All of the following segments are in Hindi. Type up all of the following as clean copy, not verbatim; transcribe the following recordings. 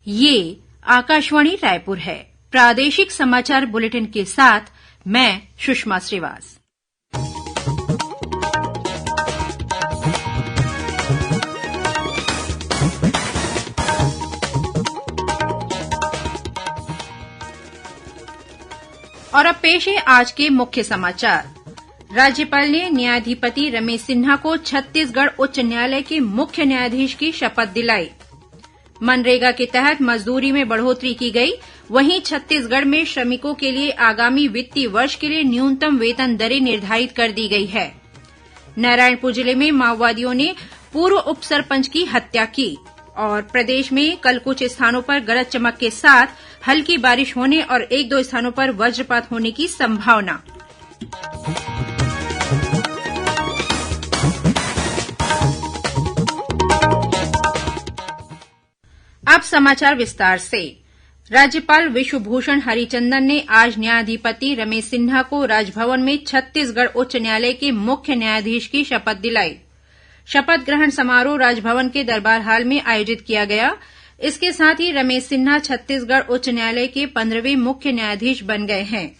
ये आकाशवाणी रायपुर है। प्रादेशिक समाचार बुलेटिन के साथ मैं सुषमा श्रीवास। और अब पेश है आज के मुख्य समाचार। राज्यपाल ने न्यायाधिपति रमेश सिन्हा को छत्तीसगढ़ उच्च न्यायालय के मुख्य न्यायाधीश की शपथ दिलाई। मनरेगा के तहत मजदूरी में बढ़ोतरी की गई। वहीं छत्तीसगढ़ में श्रमिकों के लिए आगामी वित्तीय वर्ष के लिए न्यूनतम वेतन दरें निर्धारित कर दी गई है। नारायणपुर जिले में माओवादियों ने पूर्व उप सरपंच की हत्या की। और प्रदेश में कल कुछ स्थानों पर गरज चमक के साथ हल्की बारिश होने और एक दो स्थानों पर वज्रपात होने की संभावना। अब समाचार विस्तार से। राज्यपाल विश्वभूषण हरिचंदन ने आज न्यायाधिपति रमेश सिन्हा को राजभवन में छत्तीसगढ़ उच्च न्यायालय के मुख्य न्यायाधीश की शपथ दिलाई। शपथ ग्रहण समारोह राजभवन के दरबार हाल में आयोजित किया गया। इसके साथ ही रमेश सिन्हा छत्तीसगढ़ उच्च न्यायालय के 15वें मुख्य न्यायाधीश बन गए हैं।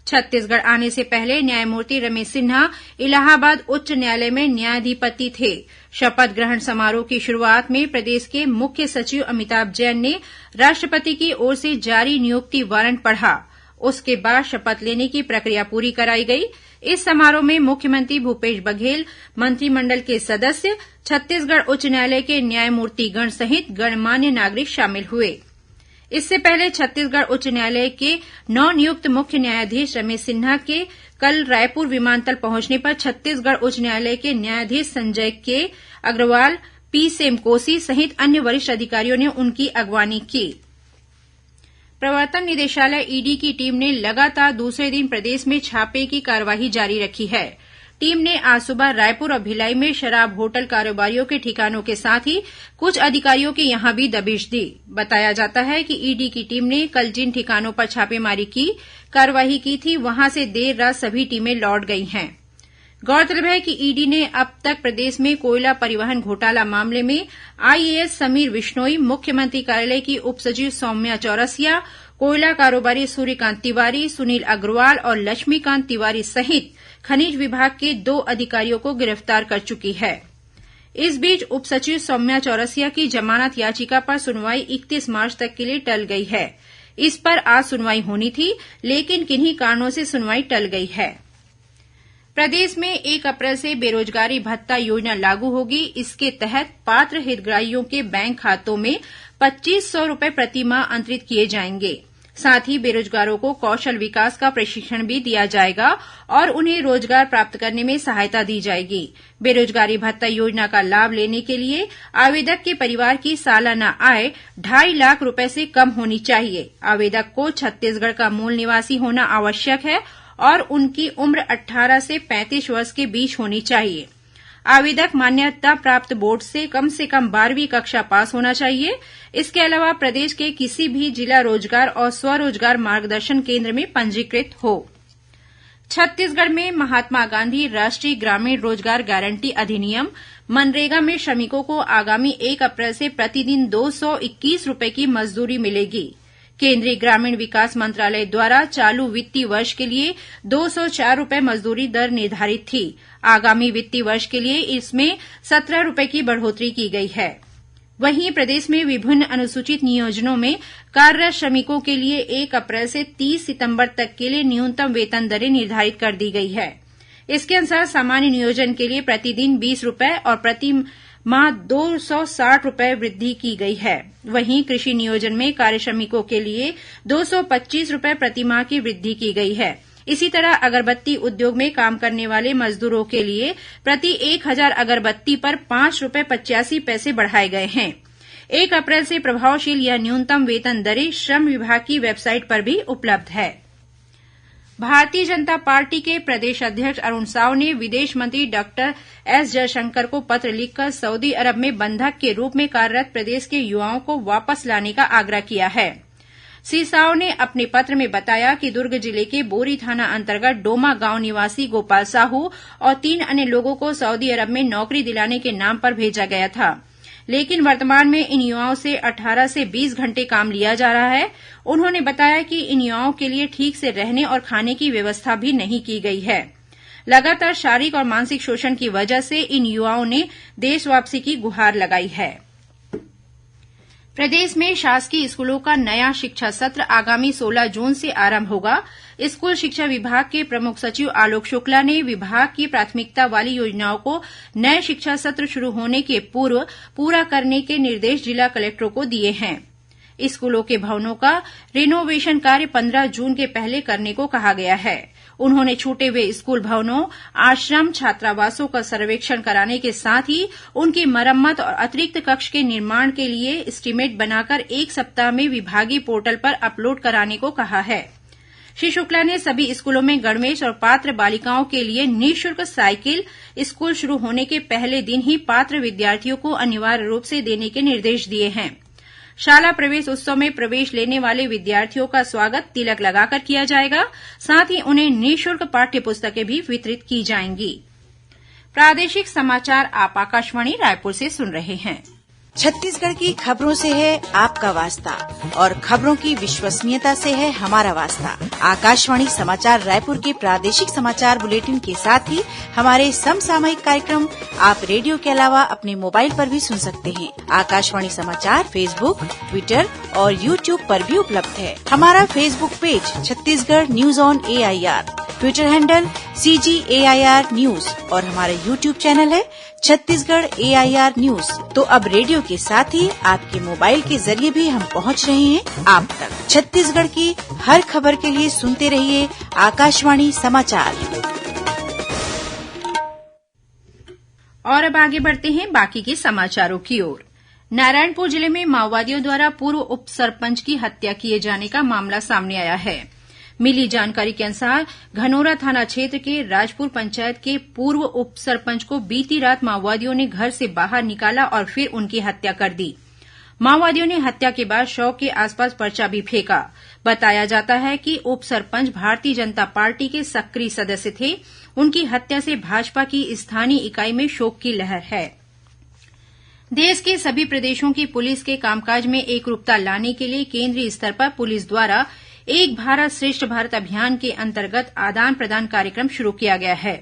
छत्तीसगढ़ आने से पहले न्यायमूर्ति रमेश सिन्हा इलाहाबाद उच्च न्यायालय में न्यायाधिपति थे। शपथ ग्रहण समारोह की शुरुआत में प्रदेश के मुख्य सचिव अमिताभ जैन ने राष्ट्रपति की ओर से जारी नियुक्ति वारंट पढ़ा। उसके बाद शपथ लेने की प्रक्रिया पूरी कराई गई। इस समारोह में मुख्यमंत्री भूपेश बघेल, मंत्रिमंडल के सदस्य, छत्तीसगढ़ उच्च न्यायालय के न्यायमूर्तिगण सहित गणमान्य नागरिक शामिल हुए। इससे पहले छत्तीसगढ़ उच्च न्यायालय के नवनियुक्त मुख्य न्यायाधीश रमेश सिन्हा के कल रायपुर विमानतल पहुंचने पर छत्तीसगढ़ उच्च न्यायालय के न्यायाधीश संजय के अग्रवाल, पी सेमकोसी सहित अन्य वरिष्ठ अधिकारियों ने उनकी अगवानी की। प्रवर्तन निदेशालय ईडी की टीम ने लगातार दूसरे दिन प्रदेश में छापे की कार्यवाही जारी रखी है। टीम ने आज सुबह रायपुर और भिलाई में शराब होटल कारोबारियों के ठिकानों के साथ ही कुछ अधिकारियों के यहां भी दबिश दी। बताया जाता है कि ईडी की टीम ने कल जिन ठिकानों पर छापेमारी की कार्यवाही की थी, वहां से देर रात सभी टीमें लौट गई हैं। गौरतलब है कि ईडी ने अब तक प्रदेश में कोयला परिवहन घोटाला मामले में आईएएस समीर विश्नोई, मुख्यमंत्री कार्यालय की उप सचिव सौम्या चौरसिया, कोयला कारोबारी सूर्यकांत तिवारी, सुनील अग्रवाल और लक्ष्मीकांत तिवारी सहित खनिज विभाग के 2 अधिकारियों को गिरफ्तार कर चुकी है। इस बीच उप सचिव सौम्या चौरसिया की जमानत याचिका पर सुनवाई 31 मार्च तक के लिए टल गई है। इस पर आज सुनवाई होनी थी, लेकिन किन्हीं कारणों से सुनवाई टल गई है। प्रदेश में 1 अप्रैल से बेरोजगारी भत्ता योजना लागू होगी। इसके तहत पात्र हितग्राहियों के बैंक खातों में 2500 रूपये प्रतिमाह अंतरित किए जाएंगे। साथ ही बेरोजगारों को कौशल विकास का प्रशिक्षण भी दिया जाएगा और उन्हें रोजगार प्राप्त करने में सहायता दी जाएगी। बेरोजगारी भत्ता योजना का लाभ लेने के लिए आवेदक के परिवार की सालाना आय 2.5 लाख रूपये से कम होनी चाहिए। आवेदक को छत्तीसगढ़ का मूल निवासी होना आवश्यक है और उनकी उम्र 18 से 35 वर्ष के बीच होनी चाहिए। आवेदक मान्यता प्राप्त बोर्ड से कम 12वीं कक्षा पास होना चाहिए। इसके अलावा प्रदेश के किसी भी जिला रोजगार और स्वरोजगार मार्गदर्शन केंद्र में पंजीकृत हो। छत्तीसगढ़ में महात्मा गांधी राष्ट्रीय ग्रामीण रोजगार गारंटी अधिनियम मनरेगा में श्रमिकों को आगामी 1 अप्रैल से प्रतिदिन 221 रूपये की मजदूरी मिलेगी। केंद्रीय ग्रामीण विकास मंत्रालय द्वारा चालू वित्तीय वर्ष के लिए 204 रूपये मजदूरी दर निर्धारित थी। आगामी वित्तीय वर्ष के लिए इसमें 17 रूपये की बढ़ोतरी की गई है। वहीं प्रदेश में विभिन्न अनुसूचित नियोजनों में कार्यरत श्रमिकों के लिए 1 अप्रैल से 30 सितंबर तक के लिए न्यूनतम वेतन दरें निर्धारित कर दी गई है। इसके अनुसार सामान्य नियोजन के लिए प्रतिदिन 20 रूपये और प्रति माह 260 रूपये वृद्धि की गई है। वहीं कृषि नियोजन में कार्य श्रमिकों के लिए 225 रूपये प्रतिमाह की वृद्धि की गई है। इसी तरह अगरबत्ती उद्योग में काम करने वाले मजदूरों के लिए प्रति 1000 अगरबत्ती पर 5 रूपये 85 पैसे बढ़ाए गए हैं। 1 अप्रैल से प्रभावशील यह न्यूनतम वेतन दरें श्रम विभाग की वेबसाइट पर भी उपलब्ध है। भारतीय जनता पार्टी के प्रदेश अध्यक्ष अरुण साव ने विदेश मंत्री डॉक्टर एस जयशंकर को पत्र लिखकर सऊदी अरब में बंधक के रूप में कार्यरत प्रदेश के युवाओं को वापस लाने का आग्रह किया है। श्री साव ने अपने पत्र में बताया कि दुर्ग जिले के बोरी थाना अंतर्गत डोमा गांव निवासी गोपाल साहू और 3 अन्य लोगों को सऊदी अरब में नौकरी दिलाने के नाम पर भेजा गया था। लेकिन वर्तमान में इन युवाओं से 18 से 20 घंटे काम लिया जा रहा है। उन्होंने बताया कि इन युवाओं के लिए ठीक से रहने और खाने की व्यवस्था भी नहीं की गई है। लगातार शारीरिक और मानसिक शोषण की वजह से इन युवाओं ने देश वापसी की गुहार लगाई है। प्रदेश में शासकीय स्कूलों का नया शिक्षा सत्र आगामी 16 जून से आरंभ होगा। स्कूल शिक्षा विभाग के प्रमुख सचिव आलोक शुक्ला ने विभाग की प्राथमिकता वाली योजनाओं को नए शिक्षा सत्र शुरू होने के पूर्व पूरा करने के निर्देश जिला कलेक्टरों को दिए हैं। स्कूलों के भवनों का रिनोवेशन कार्य 15 जून के पहले करने को कहा गया है। उन्होंने छूटे हुए स्कूल भवनों, आश्रम, छात्रावासों का सर्वेक्षण कराने के साथ ही उनकी मरम्मत और अतिरिक्त कक्ष के निर्माण के लिए एस्टीमेट बनाकर 1 सप्ताह में विभागीय पोर्टल पर अपलोड कराने को कहा है। श्री शुक्ला ने सभी स्कूलों में गणवेश और पात्र बालिकाओं के लिए निःशुल्क साइकिल स्कूल शुरू होने के पहले दिन ही पात्र विद्यार्थियों को अनिवार्य रूप से देने के निर्देश दिए हैं। शाला प्रवेश उत्सव में प्रवेश लेने वाले विद्यार्थियों का स्वागत तिलक लगाकर किया जाएगा। साथ ही उन्हें निःशुल्क पाठ्य पुस्तकें भी वितरित की जाएंगी। प्रादेशिक समाचार आप आकाशवाणी रायपुर से सुन रहे हैं। छत्तीसगढ़ की खबरों से है आपका वास्ता और खबरों की विश्वसनीयता से है हमारा वास्ता। आकाशवाणी समाचार रायपुर के प्रादेशिक समाचार बुलेटिन के साथ ही हमारे समसामयिक कार्यक्रम आप रेडियो के अलावा अपने मोबाइल पर भी सुन सकते हैं। आकाशवाणी समाचार फेसबुक, ट्विटर और यूट्यूब पर भी उपलब्ध है। हमारा Facebook page Chhattisgarh news on AIR, Twitter handle CGAIR news और हमारा यूट्यूब चैनल है छत्तीसगढ़ AIR न्यूज। तो अब रेडियो के साथ ही आपके मोबाइल के जरिए भी हम पहुंच रहे हैं आप तक। छत्तीसगढ़ की हर खबर के लिए सुनते रहिए आकाशवाणी समाचार। और अब आगे बढ़ते हैं बाकी के समाचारों की ओर। नारायणपुर जिले में माओवादियों द्वारा पूर्व उप सरपंच की हत्या किए जाने का मामला सामने आया है। मिली जानकारी के अनुसार घनौरा थाना क्षेत्र के राजपुर पंचायत के पूर्व उप सरपंच को बीती रात माओवादियों ने घर से बाहर निकाला और फिर उनकी हत्या कर दी। माओवादियों ने हत्या के बाद शव के आसपास पर्चा भी फेंका। बताया जाता है कि उप सरपंच भारतीय जनता पार्टी के सक्रिय सदस्य थे। उनकी हत्या से भाजपा की स्थानीय इकाई में शोक की लहर है। देश के सभी प्रदेशों की पुलिस के कामकाज में एकरूपता लाने के लिए केंद्रीय स्तर पर पुलिस द्वारा एक भारत श्रेष्ठ भारत अभियान के अंतर्गत आदान प्रदान कार्यक्रम शुरू किया गया है।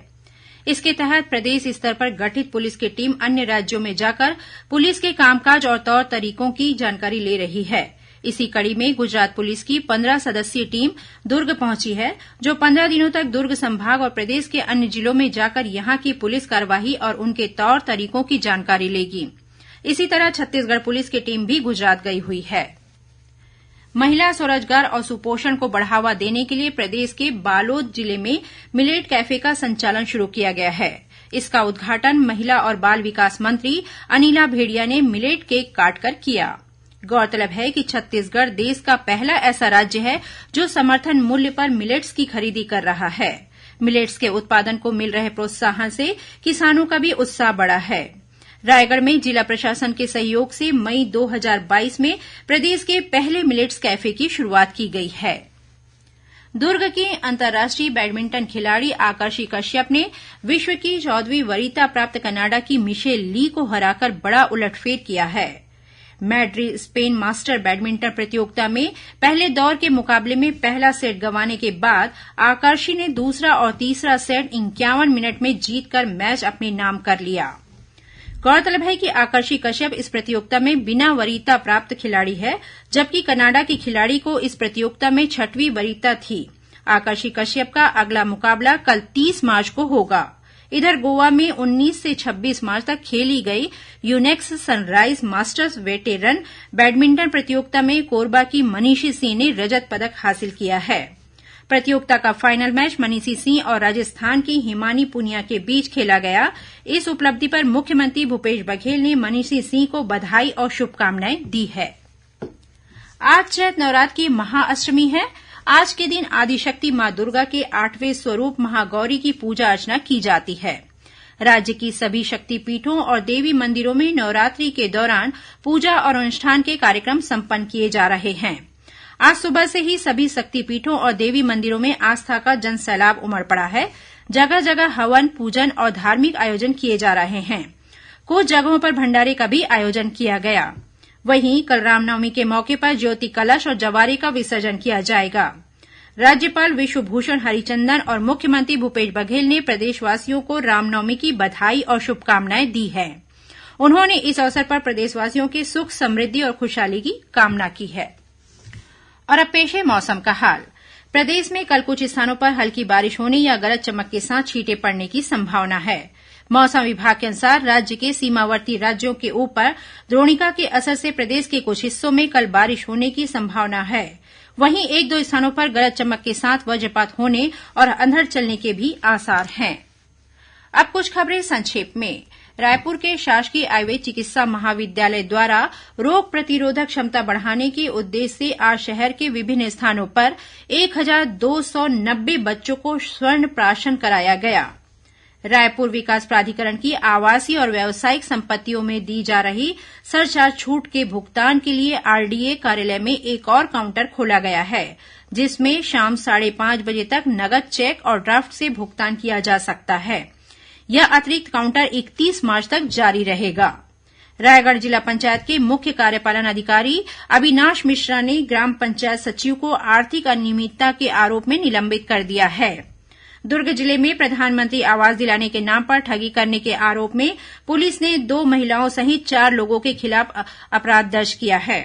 इसके तहत प्रदेश स्तर पर गठित पुलिस की टीम अन्य राज्यों में जाकर पुलिस के कामकाज और तौर तरीकों की जानकारी ले रही है। इसी कड़ी में गुजरात पुलिस की 15 सदस्यीय टीम दुर्ग पहुंची है, जो 15 दिनों तक दुर्ग संभाग और प्रदेश के अन्य जिलों में जाकर यहां की पुलिस कार्यवाही और उनके तौर तरीकों की जानकारी लेगी। इसी तरह छत्तीसगढ़ पुलिस की टीम भी गुजरात गई हुई है। महिला स्वरोजगार और सुपोषण को बढ़ावा देने के लिए प्रदेश के बालोद जिले में मिलेट कैफे का संचालन शुरू किया गया है। इसका उद्घाटन महिला और बाल विकास मंत्री अनिला भेड़िया ने मिलेट केक काटकर किया। गौरतलब है कि छत्तीसगढ़ देश का पहला ऐसा राज्य है जो समर्थन मूल्य पर मिलेट्स की खरीदी कर रहा है। मिलेट्स के उत्पादन को मिल रहे प्रोत्साहन से किसानों का भी उत्साह बढ़ा है। रायगढ़ में जिला प्रशासन के सहयोग से मई 2022 में प्रदेश के पहले मिलेट्स कैफे की शुरुआत की गई है। दुर्ग की अंतर्राष्ट्रीय बैडमिंटन खिलाड़ी आकर्षी कश्यप ने विश्व की 14वीं वरीयता प्राप्त कनाडा की मिशेल ली को हराकर बड़ा उलटफेर किया है। मैड्रिड स्पेन मास्टर बैडमिंटन प्रतियोगिता में पहले दौर के मुकाबले में पहला सेट गंवाने के बाद आकर्षी ने दूसरा और तीसरा सेट 51 मिनट में जीतकर मैच अपने नाम कर लिया। गौरतलब है कि आकर्षी कश्यप इस प्रतियोगिता में बिना वरीयता प्राप्त खिलाड़ी है, जबकि कनाडा की खिलाड़ी को इस प्रतियोगिता में 6वीं वरीयता थी। आकर्षी कश्यप का अगला मुकाबला कल 30 मार्च को होगा। इधर गोवा में 19 से 26 मार्च तक खेली गई Unix sunrise masters veteran badminton प्रतियोगिता में कोरबा की मनीषी सिंह ने रजत पदक हासिल किया है। प्रतियोगिता का फाइनल मैच मनीषी सिंह और राजस्थान की हिमानी पुनिया के बीच खेला गया। इस उपलब्धि पर मुख्यमंत्री भूपेश बघेल ने मनीषी सिंह को बधाई और शुभकामनाएं दी है। आज चैत्र नवरात्र की महाअष्टमी है। आज के दिन आदिशक्ति मां दुर्गा के 8वें स्वरूप महागौरी की पूजा अर्चना की जाती है। राज्य की सभी शक्तिपीठों और देवी मंदिरों में नवरात्रि के दौरान पूजा और अनुष्ठान के कार्यक्रम संपन्न किए जा रहे हैं। आज सुबह से ही सभी शक्तिपीठों और देवी मंदिरों में आस्था का जनसैलाब उमड़ पड़ा है। जगह जगह हवन, पूजन और धार्मिक आयोजन किए जा रहे हैं। कुछ जगहों पर भंडारे का भी आयोजन किया गया। वहीं कल रामनवमी के मौके पर ज्योति कलश और जवारे का विसर्जन किया जाएगा। राज्यपाल विश्वभूषण हरिचंदन और मुख्यमंत्री भूपेश बघेल ने प्रदेशवासियों को रामनवमी की बधाई और शुभकामनाएं दी हैं। उन्होंने इस अवसर पर प्रदेशवासियों के सुख, समृद्धि और खुशहाली की कामना की है। और अब पेश है मौसम का हाल। प्रदेश में कल कुछ स्थानों पर हल्की बारिश होने या गरज चमक के साथ छींटे पड़ने की संभावना है। मौसम विभाग के अनुसार राज्य के सीमावर्ती राज्यों के ऊपर द्रोणिका के असर से प्रदेश के कुछ हिस्सों में कल बारिश होने की संभावना है। वहीं एक दो स्थानों पर गरज चमक के साथ वज्रपात होने और अंधड़ चलने के भी आसार हैं। अब कुछ खबरें संक्षेप में। रायपुर के शासकीय आयुर्वेद चिकित्सा महाविद्यालय द्वारा रोग प्रतिरोधक क्षमता बढ़ाने के उद्देश्य से आज शहर के विभिन्न स्थानों पर 1290 बच्चों को स्वर्ण प्राशन कराया गया। रायपुर विकास प्राधिकरण की आवासीय और व्यावसायिक संपत्तियों में दी जा रही सरचार्ज छूट के भुगतान के लिए आरडीए कार्यालय में एक और काउंटर खोला गया है, जिसमें शाम 5:30 बजे तक नगद चेक और ड्राफ्ट से भुगतान किया जा सकता है। यह अतिरिक्त काउंटर 31 मार्च तक जारी रहेगा। रायगढ़ जिला पंचायत के मुख्य कार्यपालन अधिकारी अविनाश मिश्रा ने ग्राम पंचायत सचिव को आर्थिक अनियमितता के आरोप में निलंबित कर दिया है। दुर्ग जिले में प्रधानमंत्री आवास दिलाने के नाम पर ठगी करने के आरोप में पुलिस ने 2 महिलाओं सहित 4 लोगों के खिलाफ अपराध दर्ज किया है।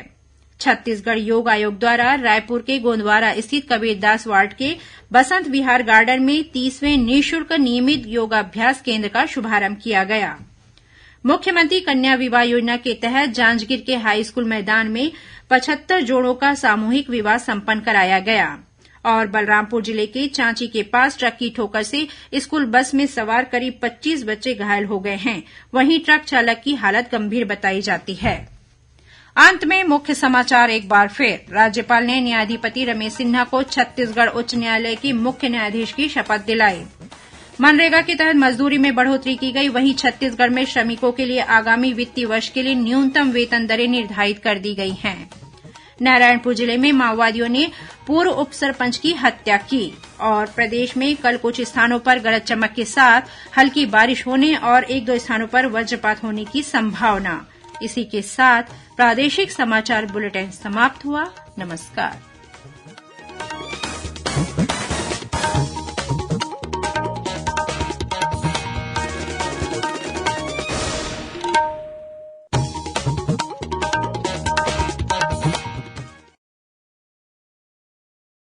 छत्तीसगढ़ योग आयोग द्वारा रायपुर के गोंदवारा स्थित कबीरदास वार्ड के बसंत विहार गार्डन में 30वें निःशुल्क नियमित योगाभ्यास केन्द्र का शुभारंभ किया गया। मुख्यमंत्री कन्या विवाह योजना के तहत जांजगीर के हाईस्कूल मैदान में 75 जोड़ों का सामूहिक विवाह संपन्न कराया गया। और बलरामपुर जिले के चांची के पास ट्रक की ठोकर से स्कूल बस में सवार करीब 25 बच्चे घायल हो गए हैं। वहीं ट्रक चालक की हालत गंभीर बताई जाती है। अंत में मुख्य समाचार एक बार फिर। राज्यपाल ने न्यायाधिपति रमेश सिन्हा को छत्तीसगढ़ उच्च न्यायालय की मुख्य न्यायाधीश की शपथ दिलाई। मनरेगा के तहत मजदूरी में बढ़ोतरी की गई। वहीं छत्तीसगढ़ में श्रमिकों के लिए आगामी वित्तीय वर्ष के लिए न्यूनतम वेतन दरें निर्धारित कर दी गई हैं। नारायणपुर जिले में माओवादियों ने पूर्व उप सरपंच की हत्या की। और प्रदेश में कल कुछ स्थानों पर गरज चमक के साथ हल्की बारिश होने और एक दो स्थानों पर वज्रपात होने की संभावना। इसी के साथ प्रादेशिक समाचार बुलेटिन समाप्त हुआ। नमस्कार।